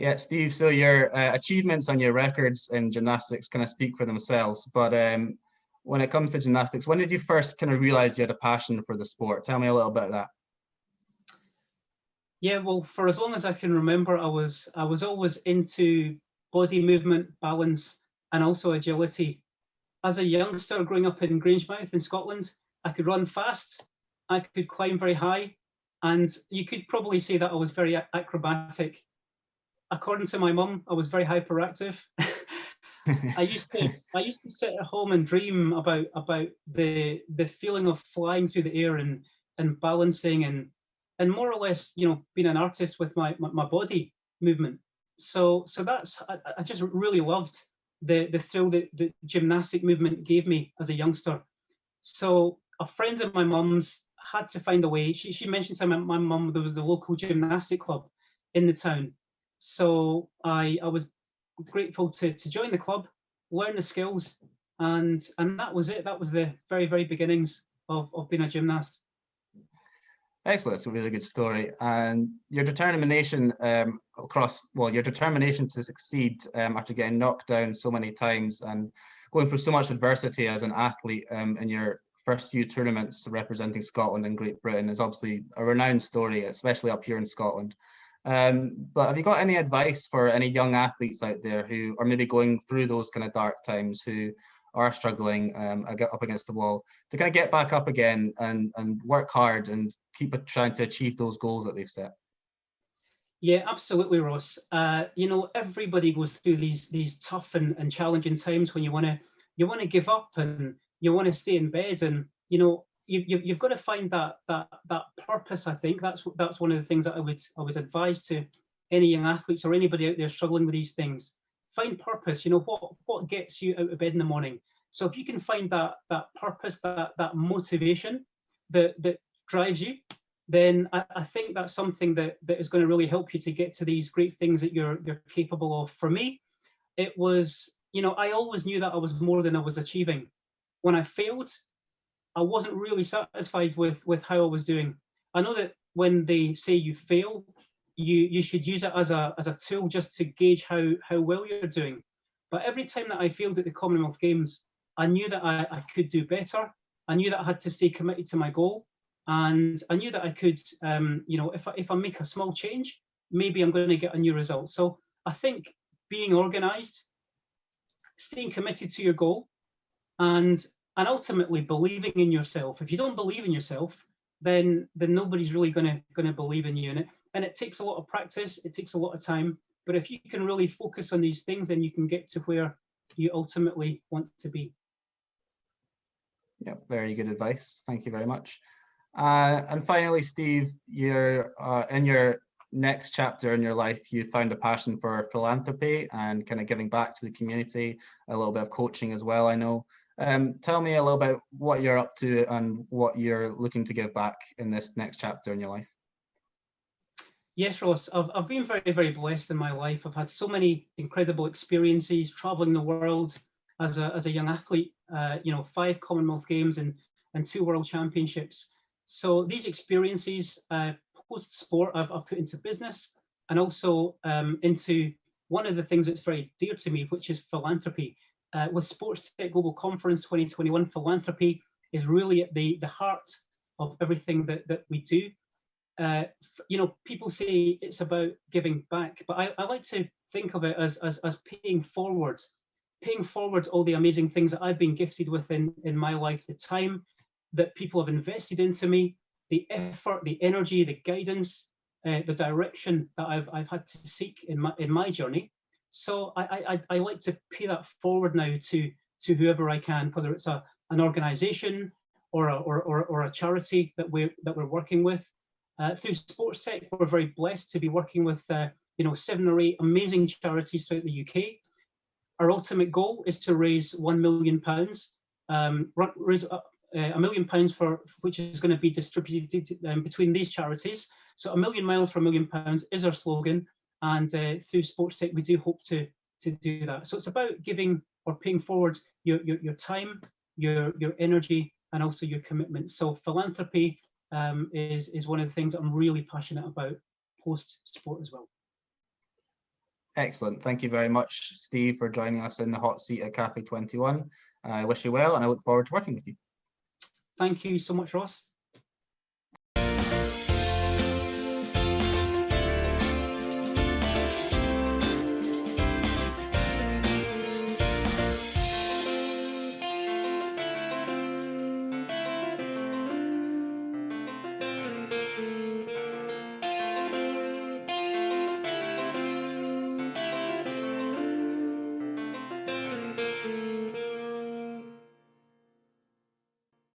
Yeah, Steve, so your achievements and your records in gymnastics kind of speak for themselves. But when it comes to gymnastics, when did you first kind of realize you had a passion for the sport? Tell me a little bit of that. Yeah, well, for as long as I can remember, I was always into body movement, balance, and also agility. As a youngster growing up in Grangemouth in Scotland, I could run fast, I could climb very high, and you could probably say that I was very acrobatic. According to my mum, I was very hyperactive. I used to sit at home and dream about the feeling of flying through the air and balancing and more or less, you know, being an artist with my body movement. So that's I just really loved the thrill that the gymnastic movement gave me as a youngster. So a friend of my mum's had to find a way. She mentioned to my mum there was the local gymnastic club in the town. So I was grateful to join the club, learn the skills, and that was it. That was the very beginnings of being a gymnast. Excellent. It's a really good story. And your determination your determination to succeed after getting knocked down so many times and going through so much adversity as an athlete in your first few tournaments representing Scotland and Great Britain is obviously a renowned story, especially up here in Scotland. But have you got any advice for any young athletes out there who are maybe going through those kind of dark times, who are struggling up against the wall, to kind of get back up again and work hard and keep trying to achieve those goals that they've set? Yeah, absolutely, Ross. You know, everybody goes through these tough and challenging times when you want to give up and you want to stay in bed, and you know you've got to find that purpose. I think that's one of the things that I would advise to any young athletes or anybody out there struggling with these things. Find purpose. You know what gets you out of bed in the morning. So if you can find that purpose, that motivation that drives you, then I think that's something that is going to really help you to get to these great things that you're capable of. For me, it was, you know, I always knew that I was more than I was achieving. When I failed, I wasn't really satisfied with how I was doing. I know that when they say you fail, you should use it as a tool just to gauge how well you're doing. But every time that I failed at the Commonwealth Games, I knew that I could do better. I knew that I had to stay committed to my goal. And I knew that I could, you know, if I make a small change, maybe I'm going to get a new result. So I think being organised, staying committed to your goal, and ultimately believing in yourself. If you don't believe in yourself, then nobody's really going to believe in you. And it takes a lot of practice. It takes a lot of time. But if you can really focus on these things, then you can get to where you ultimately want to be. Yeah, very good advice. Thank you very much. And finally, Steve, you're in your next chapter in your life, you found a passion for philanthropy and kind of giving back to the community, a little bit of coaching as well, I know. Tell me a little about what you're up to and what you're looking to give back in this next chapter in your life. Yes, Ross, I've been very blessed in my life. I've had so many incredible experiences traveling the world as a young athlete, you know, 5 Commonwealth Games and 2 World Championships. So these experiences post-sport I've put into business and also into one of the things that's very dear to me, which is philanthropy. With SportsTech Global Conference 2021, philanthropy is really at the heart of everything that we do. You know, people say it's about giving back, but I like to think of it as paying forward all the amazing things that I've been gifted with in my life, the time that people have invested into me, the effort, the energy, the guidance, the direction that I've had to seek in my journey. So I like to pay that forward now to whoever I can, whether it's an organisation or a charity that we're working with. Through SportsTech, we're very blessed to be working with you know, 7 or 8 amazing charities throughout the UK. Our ultimate goal is to raise £1 million, raise £1 million for which is going to be distributed between these charities. So 1 million miles for £1 million is our slogan, and through SportsTech we do hope to do that. So it's about giving or paying forward your time, your energy, and also your commitment. So philanthropy is one of the things that I'm really passionate about post sport as well. Excellent. Thank you very much, Steve, for joining us in the hot seat at Café 21. I wish you well, and I look forward to working with you. Thank you so much, Ross.